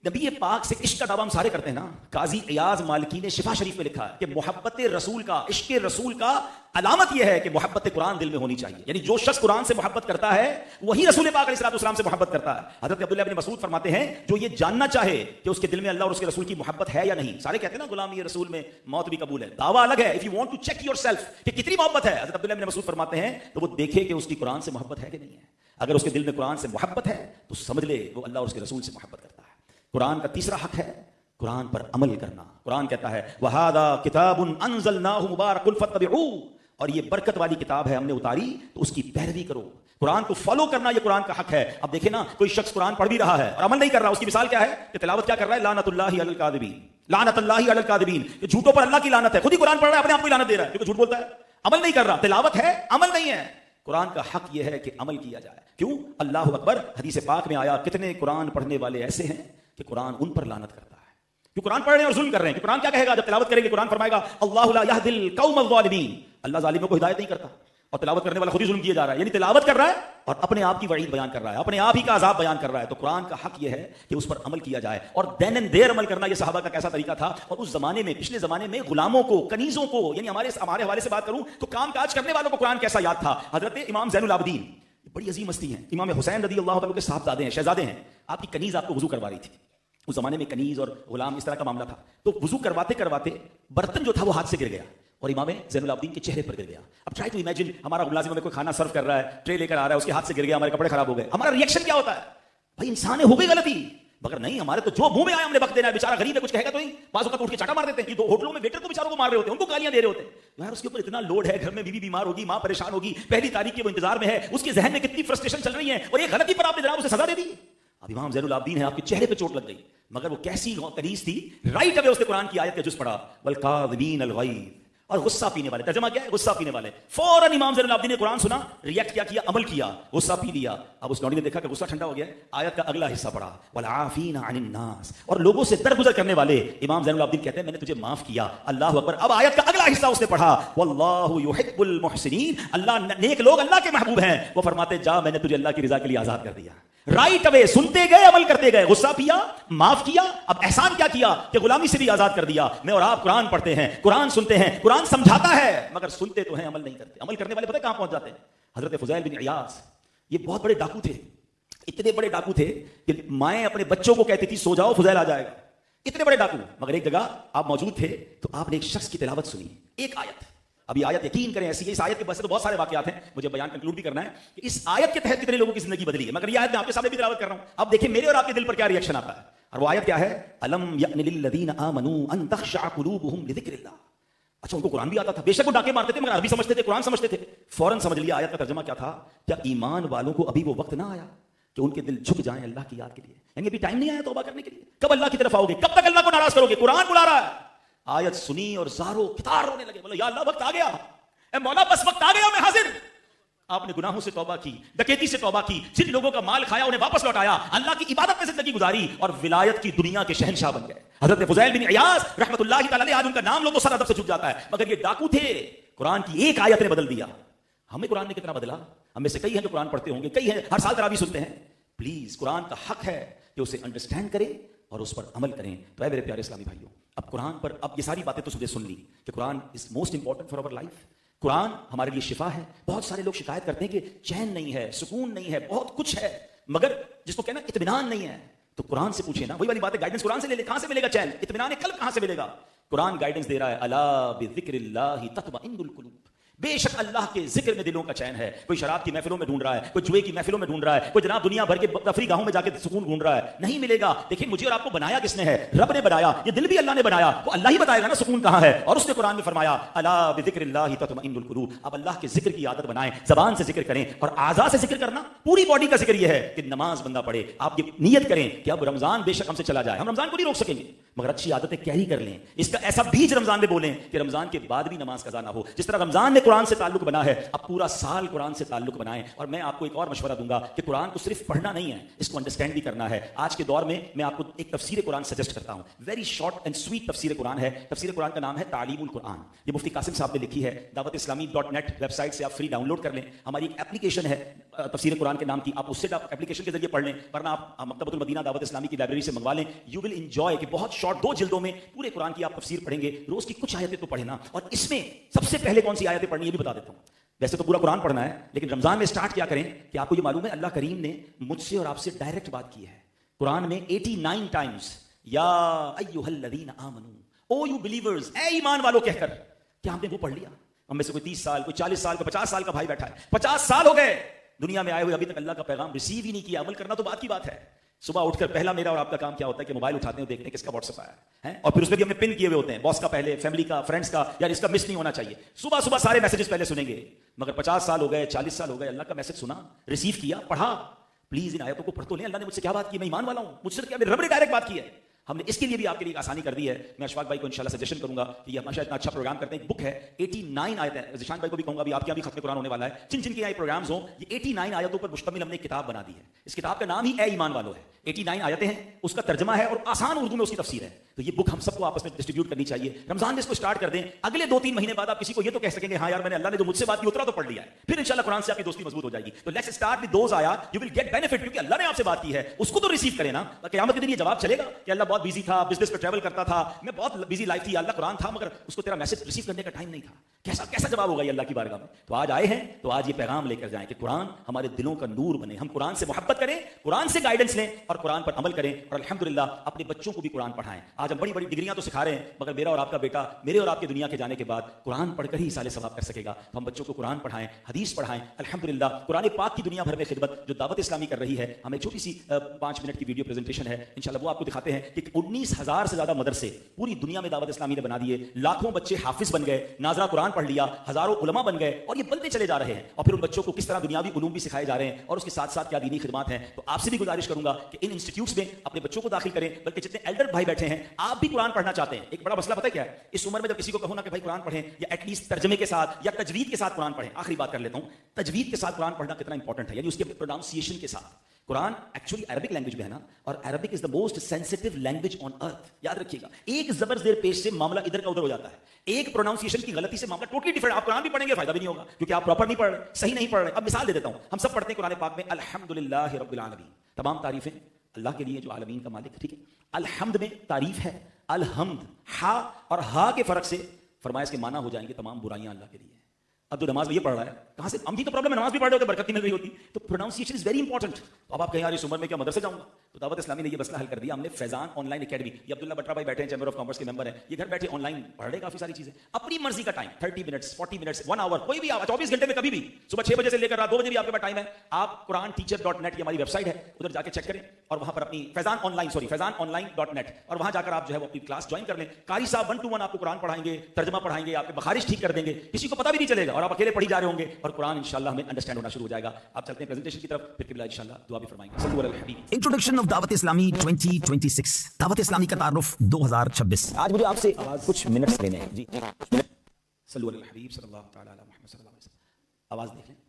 نبی پاک سے عشق کا دعویٰ ہم سارے کرتے ہیں نا. قاضی ایاز مالکی نے شفا شریف میں لکھا ہے کہ محبت رسول کا, عشق رسول کا علامت یہ ہے کہ محبت قرآن دل میں ہونی چاہیے. یعنی جو شخص قرآن سے محبت کرتا ہے وہی رسول پاک علیہ الصلوۃ والسلام سے محبت کرتا ہے. حضرت عبداللہ بن مسعود فرماتے ہیں جو یہ جاننا چاہے کہ اس کے دل میں اللہ اور اس کے رسول کی محبت ہے یا نہیں. سارے کہتے ہیں نا غلامی رسول میں موت بھی قبول ہے, دعویٰ الگ ہے. If you want to check yourself کہ کتنی محبت ہے, حضرت عبداللہ بن مسعود فرماتے ہیں تو وہ دیکھے کہ اس کی قرآن سے محبت ہے کہ نہیں ہے. اگر اس کے دل میں قرآن سے محبت ہے تو سمجھ لے وہ اللہ اور اس کے رسول سے محبت کرتا ہے. قرآن کا تیسرا حق ہے قرآن پر عمل کرنا. قرآن کہتا ہے وَهَذَا كِتَابٌ أَنزَلْنَاهُ مُبَارَكٌ فَاتَّبِعُوهُ, اور یہ برکت والی کتاب ہے, ہم نے اتاری تو اس کی پیروی کرو. قرآن کو فالو کرنا یہ قرآن کا حق ہے. اب دیکھیں نا, کوئی شخص قرآن پڑھ بھی رہا ہے اور عمل نہیں کر رہا, اس کی مثال کیا ہے کہ تلاوت کیا کر رہا ہے, لعنت اللہ علی الکاذبین, لعنت اللہ علی الکاذبین, کہ جھوٹوں پر اللہ کی لعنت ہے. خود ہی قرآن پڑھ رہا ہے, اپنے آپ کو لعنت دے رہا ہے کیونکہ جھوٹ بولتا ہے, عمل نہیں کر رہا. تلاوت ہے, عمل نہیں ہے. قرآن کا حق یہ ہے کہ عمل کیا جائے. کیوں؟ اللہ اکبر. حدیث پاک میں آیا کتنے قرآن پڑھنے والے ایسے ہیں کہ قرآن ان پر لعنت کرتا ہے. کیوں قرآن پڑھ رہے ہیں اور ظلم کر رہے ہیں. کہ قرآن کیا کہے گا جب تلاوت کریں گے؟ قرآن فرمائے گا اللہ لا یہدی القوم الظالمین, اللہ ظالموں کو ہدایت نہیں کرتا. اور تلاوت کرنے والا خود ہی ظلم کیا جا رہا ہے, یعنی تلاوت کر رہا ہے اور اپنے آپ کی وعید بیان کر رہا ہے, اپنے آپ ہی کا عذاب بیان کر رہا ہے. تو قرآن کا حق یہ ہے کہ اس پر عمل کیا جائے, اور دین اینڈ دیر عمل کرنا. یہ صحابہ کا کیسا طریقہ تھا, اور اس زمانے میں, پچھلے زمانے میں غلاموں کو, کنیزوں کو, یعنی ہمارے حوالے سے بات کروں تو کام کاج کرنے والوں کو قرآن کیسا یاد تھا. حضرت امام زین العابدین بڑی عظیم ہستی ہیں, امام حسین رضی اللہ تعالیٰ کے صاحبزادے ہیں, شہزادے ہیں. آپ کی کنیز آپ کو وضو کروا رہی تھی. اس زمانے میں کنیز اور غلام اس طرح کا معاملہ تھا. تو وضو کرواتے کرواتے برتن جو تھا وہ ہاتھ سے گر گیا اور امام زین العابدین کے چہرے پر گر گیا. اب ٹرائی ٹو امیجن, ہمارا ملازم ہمیں کوئی کھانا سرو کر رہا ہے, ٹرے لے کر آ رہا ہے, اس کے ہاتھ سے گر گیا, ہمارے کپڑے خراب ہو گئے. ہمارا ریئیکشن کیا ہوتا ہے؟ بھائی انسان ہے, ہو گئی غلطی, مگر نہیں, ہمارے تو جو منہ میں آیا ہم نے وقت دینا ہے. بیچارہ غریب ہے, کچھ کہے گا تو نہیں, بعض اوقات اٹھ کے چاٹا مار دیتے ہیں. یہ دو ہوٹلوں میں ویٹر کو بیچاروں کو مار رہے ہوتے ہیں, ان کو گالیاں دے رہے ہوتے ہیں. یار اس کے اوپر اتنا لوڈ ہے, گھر میں بیوی بیمار ہوگی, ماں پریشان ہوگی, پہلی تاریخ کے وہ انتظار میں ہے, اس کے ذہن میں کتنی فرسٹریشن چل رہی ہے, اور ایک غلطی پر آپ نے جناب اسے سزا دے دی. اب امام زین العابدین ہے, آپ کے چہرے پہ چوٹ لگ گئی, مگر وہ کیسی کنیز تھی, رائٹ اوے اس نے قرآن کی آیت کا جز پڑھا, والکاظمین الغیظ, اور غصہ پینے والے. ترجمہ کیا ہے؟ غصہ پینے والے. فوراً امام زین العابدین نے قرآن سنا, ریئیکٹ کیا, عمل کیا, غصہ پی لیا. اب اس لوڈی نے دیکھا کہ غصہ ٹھنڈا ہو گیا, آیت کا اگلا حصہ پڑھا, والعافین عن الناس, اور لوگوں سے درگزر کرنے والے. امام زین العابدین کہتے ہیں میں نے تجھے معاف کیا. اللہ اکبر. اب آیت کا اگلا حصہ اس نے پڑھا, واللہ یحب المحسنین, اللہ نیک لوگ اللہ کے محبوب ہیں. وہ فرماتے جا میں نے تجھے اللہ کی رضا کے لیے آزاد کر دیا. رائٹ اوے سنتے گئے, عمل کرتے گئے, غصہ پیا, معاف کیا. اب احسان کیا کیا کہ غلامی سے بھی آزاد کر دیا. میں اور آپ قرآن پڑھتے ہیں, قرآن سنتے ہیں, قرآن سمجھاتا ہے, مگر سنتے تو ہیں, عمل نہیں کرتے. عمل کرنے والے پتہ کہاں پہنچ جاتے ہیں؟ حضرت فضیل بن عیاض, یہ بہت بڑے ڈاکو تھے, اتنے بڑے ڈاکو تھے کہ مائیں اپنے بچوں کو کہتی تھی سو جاؤ فضیل آ جائے گا. اتنے بڑے ڈاکو, مگر ایک جگہ آپ موجود تھے تو آپ نے ایک شخص کی تلاوت سنی, ایک آیت. اب یہ آیت یقین کریں ایسی ہے, اس آیت کے بس تو بہت سارے واقعات ہیں, مجھے بیان کنکلوڈ بھی کرنا ہے کہ اس آیت کے تحت کتنے لوگوں کی زندگی بدلی ہے, مگر یہ آیت میں آپ کے سامنے بھی تلاوت کر رہا ہوں. اب دیکھیں میرے اور آپ کے دل پر کیا ری ایکشن آتا ہے, اور وہ آیت کیا ہے, الم یأن للذین آمنوا ان تخشع قلوبهم لذکر اللہ. اچھا ان کو قرآن بھی آتا تھا, بے شک وہ ڈاکے مارتے تھے مگر عربی سمجھتے تھے, قرآن سمجھتے تھے. فوراً سمجھ لیا آیت کا ترجمہ کیا تھا, کیا ایمان والوں کو ابھی وہ وقت نہ آیا کہ ان کے دل جھک جائیں اللہ کی یاد کے لیے, یعنی ابھی ٹائم نہیں آیا توبہ کرنے کے لیے. کب اللہ کی طرف آؤ گے, کب تک اللہ کو ناراض کرو گے, قرآن بلا رہا ہے. آیت سنی اور زارو کتار رونے لگے, بولو یا اللہ وقت آ گیا, اے مولا بس وقت آ گیا, میں حاضر. آپ نے گناہوں سے توبہ کی, ڈکیتی سے توبہ کی, جن لوگوں کا مال کھایا انہیں واپس لوٹایا, اللہ کی عبادت میں زندگی گزاری اور ولایت کی دنیا کے شہنشاہ بن گئے. حضرت فضیل بن عیاض رحمۃ اللہ تعالی علیہ, آج ان کا نام لو تو سر ادب سے جھک جاتا ہے, مگر یہ ڈاکو تھے, قرآن کی ایک آیت نے بدل دیا. ہمیں قرآن نے کتنا بدلا, ہم میں سے کئی ہیں جو قرآن پڑھتے ہوں گے, کئی ہیں ہر سال تراویح سنتے ہیں. پلیز قرآن کا حق ہے کہ اسے انڈرسٹینڈ کریں اور اس پر عمل کریں. تو اے میرے پیارے اسلامی بھائیوں, اب قرآن پر, اب یہ ساری باتیں تو سب نے سن لی کہ Quran is most important for our life. قرآن ہمارے لیے شفا ہے. بہت سارے لوگ شکایت کرتے ہیں کہ چین نہیں ہے, سکون نہیں ہے, بہت کچھ ہے, مگر جس کو کہنا اطمینان نہیں ہے, تو قرآن سے پوچھیں نا, وہی والی بات ہے, گائیڈنس قرآن سے لے لے, کہاں سے ملے گا چین, اطمینان قلب کہاں سے ملے گا. قرآن گائیڈنس دے رہا ہے, الا بذکر اللہ تطمئن القلوب, بے شک اللہ کے ذکر میں دلوں کا چین ہے. کوئی شراب کی محفلوں میں ڈھونڈ رہا ہے, کوئی جوئے کی محفلوں میں ڈھونڈ رہا ہے, کوئی جناب دنیا بھر کے تفریح گاہوں میں جا کے سکون ڈھونڈ رہا ہے, نہیں ملے گا. دیکھیں مجھے اور آپ کو بنایا کس نے ہے, رب نے بنایا, یہ دل بھی اللہ نے بنایا, وہ اللہ ہی بتائے گا نا سکون کہاں ہے. اور اس نے قرآن میں فرمایا الا بذکر اللہ تطمئن القلوب, اب اللہ کے ذکر کی عادت بنائیں, زبان سے ذکر کریں, اور اعضاء سے ذکر کرنا, پوری باڈی کا ذکر یہ ہے کہ نماز بندہ پڑھے. آپ یہ نیت کریں کہ اب رمضان بے شک ہم سے چلا جائے, ہم رمضان کو نہیں روک سکیں گے, مگر اچھی عادتیں کیری کر لیں. اس کا ایسا بیج رمضان میں بولیں کہ رمضان کے بعد بھی نماز قضا نہ ہو. جس طرح رمضان میں قرآن سے تعلق بنا ہے, اب پورا سال قرآن سے تعلق بنائیں. اور میں آپ کو ایک اور مشورہ دوں گا کہ قرآن کو صرف پڑھنا نہیں ہے, اس کو انڈرسٹینڈ بھی کرنا ہے. آج کے دور میں آپ کو ایک تفسیر قرآن سجیسٹ کرتا ہوں, ویری شارٹ اینڈ سویٹ تفسیر قرآن ہے. تفسیر قرآن کا نام ہے تعلیم القرآن, یہ مفتی قاسم صاحب نے لکھی ہے. دعوت اسلامی .net ویب سائٹ سے آپ فری ڈاؤن لوڈ کر لیں. ہماری ایک اپلیکیشن ہے تفسیر قرآن کے نام کی, آپ اس سے اپلیکیشن کے ذریعے پڑھ لیں, ورنہ آپ مکتبۃ المدینہ دعوت اسلامی کی لائبریری سے منگوا لیں. یو ول انجوائے کہ بہت شارٹ 2 جلدوں میں پورے قرآن کی آپ تفسیر پڑھیں گے. روز کی کچھ آیتیں تو پڑھنا, اور اس میں سب سے پہلے کون سی آیتیں پڑھنی یہ بھی بتا دیتا ہوں. ویسے تو پورا قرآن پڑھنا ہے, لیکن رمضان میں سٹارٹ کیا کریں کہ آپ کو یہ معلوم ہے اللہ کریم نے مجھ سے اور آپ سے ڈائریکٹ بات کی ہے. قرآن میں 89 ٹائمز یا ایھا الذین آمنو, او یو بلیورز, اے ایمان والو کہہ کر, کیا ہم نے وہ پڑھ لیا؟ ہم میں سے کوئی 30 سال, کوئی 40 سال, کوئی 50 سال کا بھائی بیٹھا ہے, 50 سال ہو گئے دنیا میں آئے ہوئے, ابھی تک اللہ کا پیغام ریسیو ہی نہیں کیا. عمل کرنا تو بات کی بات ہے. صبح اٹھ کر پہلا میرا اور آپ کا کام کیا ہوتا ہے کہ موبائل اٹھاتے ہیں, دیکھتے ہیں کس کا واٹس ایپ آیا ہے, اور پھر اس میں بھی ہم نے پن کیے ہوئے ہوتے ہیں, باس کا پہلے, فیملی کا, فرینڈس کا, یار اس کا مس نہیں ہونا چاہیے. صبح صبح سارے میسیجز پہلے سنیں گے, مگر 50 سال ہو گئے, 40 سال ہو گئے, اللہ کا میسج سنا, ریسیو کیا, پڑھا. پلیز ان آیتوں کو پڑھ تو لیں. اللہ نے مجھ سے کیا بات کی, میں ایمان والا ہوں, مجھ سے کیا, میرے رب نے ڈائریکٹ بات کی ہے. ہم نے اس کے لیے بھی آپ کے لیے آسانی کر دی ہے. میں اشفاق بھائی کو انشاءاللہ سجیشن کروں گا کہ یہ ہمیشہ اتنا اچھا پروگرام کرتے ہیں. ایک بک ہے 89 آیتیں, ذیشان بھائی کو بھی کہوں گا, بھی آپ کے یہاں بھی ختم قرآن ہونے والا ہے, جن کے یہاں پروگرامز ہوں, یہ 89 آیتوں پر مشتمل ہم نے ایک کتاب بنا دی ہے. اس کتاب کا نام ہی اے ایمان والو ہے. 89 آیتیں ہیں, اس کا ترجمہ ہے اور آسان اردو میں اس کی تفسیر ہے. تو یہ بک ہم سب کو آپس میں ڈسٹریبیوٹ کرنی چاہیے. رمضان میں اس کو اسٹارٹ کر دیں, اگلے 2-3 مہینے بعد آپ کسی کو یہ تو کہہ سکیں گے ہاں یار میں نے اللہ نے جو مجھ سے بات کی اتنا تو پڑھ لیا ہے, پھر انشاءاللہ قرآن سے آپ کی دوستی مضبوط ہو جائے گی. تو لیٹس اسٹارٹ ود دوز آیات, یو ول گیٹ بینیفٹ, کیونکہ اللہ نے آپ سے بات کی ہے, اس کو تو ریسیو کریں نا. قیامت کے دن یہ جواب چلے گا کہ اللہ بہت بیزی تھا, بزنس پہ ٹریول کرتا تھا, میں بہت بیزی لائف تھی, اللہ قرآن تھا مگر اس کو تیرا میسج ریسیو کرنے کا ٹائم نہیں تھا. کیسا جواب ہوگا یہ اللہ کی بارگاہ میں؟ تو آج آئے ہیں تو آج یہ پیغام لے کر جائیں کہ قرآن ہمارے دلوں کا نور بنے, ہم قرآن سے محبت کریں, قرآن سے گائیڈنس لیں اور قرآن پر عمل کریں, اور الحمدللہ اپنے بچوں کو بھی قرآن پڑھائیں. آج ہم بڑی بڑی ڈگریاں تو سکھا رہے ہیں, مگر میرا اور آپ کا بیٹا میرے اور آپ کی دنیا کے جانے کے بعد قرآن پڑھ کر ہی ایصال ثواب کر سکے گا. تو ہم بچوں کو قرآن پڑھائیں, حدیث پڑھائیں. الحمدللہ قرآن پاک کی دنیا بھر میں خدمت جو دعوت اسلامی کر رہی ہے, ہمیں چھوٹی سی 5 منٹ کی ویڈیو پریزنٹیشن ہے, انشاءاللہ وہ آپ کو دکھاتے ہیں کہ 19,000 سے زیادہ مدرسے پوری دنیا میں دعوت اسلامی نے بنا دیے, لاکھوں بچے حافظ بن گئے, ناظرہ قرآن پڑھ لیا, ہزاروں علماء بن گئے, اور یہ بنتے چلے جا رہے ہیں. اور پھر ان بچوں کو کس طرح دنیاوی علوم بھی سکھائے جا رہے ہیں, اور اس کے ساتھ ساتھ کیا دینی خدمات ہیں. تو آپ سے بھی گزارش کروں گا کہ ان انسٹیٹیوٹس میں اپنے بچوں کو داخل کریں, بلکہ جتنے ایلڈر بھائی بیٹھے ہیں آپ بھی قرآن پڑھنا چاہتے ہیں. ایک بڑا مسئلہ پتہ ہے کیا ہے, اس عمر میں جب کسی کو کہو نا کہ بھائی قرآن پڑھیں, یا ایٹ لیسٹ ترجمے کے ساتھ یا تجوید کے ساتھ قرآن پڑھیں. آخری بات کر لیتا ہوں, تجوید کے ساتھ قرآن پڑھنا کتنا امپورٹنٹ ہے, یعنی اس کے پروناؤنسیشن کے ساتھ. قرآن ایکچولی عربک لینگویج میں ہے نا, اور Arabic is the most sensitive language on earth. یاد رکھیے گا, ایک زبر زیر پیش سے معاملہ ادھر کا ادھر ہو جاتا ہے, ایک پروناؤنسیشن کی غلطی سے معاملہ ٹوٹلی ڈفرنٹ. آپ قرآن بھی پڑھیں گے فائدہ بھی نہیں ہوگا, کیونکہ آپ پراپر نہیں پڑھ رہے, صحیح نہیں پڑھ رہے. اب مثال دے دیتا ہوں, ہم سب پڑھتے ہیں قرآن پاک میں الحمدللہ رب العالمین, تمام تعریفیں اللہ کے لیے جو عالمین کا مالک. ٹھیک ہے, الحمد میں تعریف ہے, الحمد ہا اور ہا کے فرق سے فرمایا اس کے معنی ہو جائیں گے تمام برائیاں اللہ کے لیے. اب تو نماز میں یہ پڑھ رہا ہے کہاں سے، ہم بھی تو پرابلم ہے، نماز بھی پڑھ رہے ہوتے برکت نہیں مل رہی ہوتی، تو پروناؤنسیشن از ویری انپورٹنٹ. تو اب آپ کہیں یار اس عمر میں کیا مدرسے جاؤں گا، تو دعوت اسلامی نے یہ مسئلہ حل کر دیا. ہم نے فیضان آن لائن اکیڈمی، یہ عبداللہ بٹرا بھائی بیٹھے ہیں چیمبر آف کامرس کے ممبر ہیں، یہ گھر بیٹھے آن لائن پڑھ رہے کافی ساری چیزیں اپنی مرضی کا ٹائم، 30 منٹس 40 منٹس 1 آور، کوئی بھی 24 گھنٹے میں کبھی بھی، صبح 6 بجے سے لے کر رات 2 بجے بھی آپ کے پاس ٹائم ہے. آپ قرآن teacher.net کی ہماری ویب سائٹ ہے، ادھر جا کے چیک کریں اور وہاں پر اپنی فیضانonline.net اور وہاں جا کر آپ جو ہے وہ اپنی کلاس جوائن کر لیں. قاری صاحب 1 to 1 آپ کو قرآن پڑھائیں گے، ترجمہ پڑھائیں گے، آپ کے مخارج ٹھیک کر دیں گے، کسی کو پتہ بھی نہیں چلے گا اور آپ اکیلے پڑھی جا رہے ہوں گے اور قرآن انشاءاللہ ہمیں انڈرسٹینڈ ہونا شروع ہو جائے گا. آپ چلتے ہیں پریزنٹیشن کی طرف، پھر قبلہ انشاءاللہ دعا بھی فرمائیں گے. صلو علی الحبیب. انٹروڈکشن آف دعوت اسلامی 2026، دعوت اسلامی کا تعارف 2026. آج مجھے آپ سے کچھ منٹس لینے ہیں جی. صلو علی الحبیب صلی اللہ تعالی علی محمد صلی اللہ علیہ وسلم. آواز دیکھ لیں.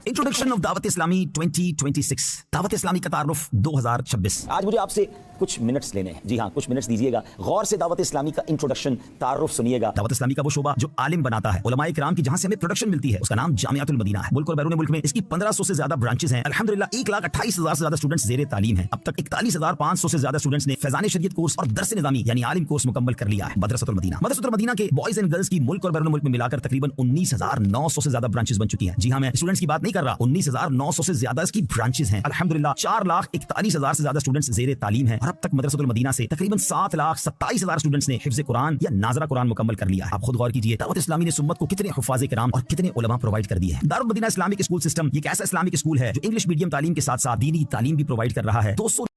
انٹروڈکشن آف دعوت اسلامی 2026، دعوت اسلامی کا تعارف 2026. آج مجھے آپ سے کچھ منٹس لینے ہیں جی ہاں، کچھ منٹس دیجیے گا، غور سے دعوت اسلامی کا انٹروڈکشن تعارف سنیے گا. دعوت اسلامی کا وہ شعبہ جو عالم بناتا ہے، علماء کرام کی جہاں سے ہمیں پروڈکشن ملتی ہے، اس کا نام جامعۃ المدینہ ہے. ملک اور بیرون ملک میں اس کی 1500 سے زیادہ برانچز ہیں. الحمدللہ 1,28,000 سے زیادہ اسٹوڈنٹس زیر تعلیم ہیں. اب تک 41,500 سے زیادہ اسٹوڈنٹس نے فیضان شریعت کورس اور درس نظامی یعنی عالم کورس مکمل کر لیا ہے. مدرسۃ المدینہ کے بوائز اینڈ گرلز کی ملک اور بیرون ملک میں ملا کر تقریباً 19,900 سے زیادہ برانچز بن چکی ہیں. جی ہاں، میں اسٹوڈنٹس کی بات نہیں کر رہا، 19,900 سے زیادہ اس کی برانچز ہیں. الحمدللہ 4,41,000 سے زیادہ اسٹوڈنٹس زیر تعلیم ہیں اور اب تک مدرسۃ المدینہ سے تقریباً 7,27,000 اسٹوڈنٹس نے حفظ قرآن یا ناظرہ قرآن مکمل کر لیا ہے. آپ خود غور کیجئے دعوت اسلامی نے امت کو کتنے حفاظ کرام اور کتنے علماء پرووائڈ کر دیے ہیں. دارالمدینہ اسلامک اسکول سسٹم یہ ایک ایسا اسلامک اسکول ہے جو انگلش میڈیم تعلیم کے ساتھ ساتھ دینی تعلیم بھی پرووائڈ کر رہا ہے. 200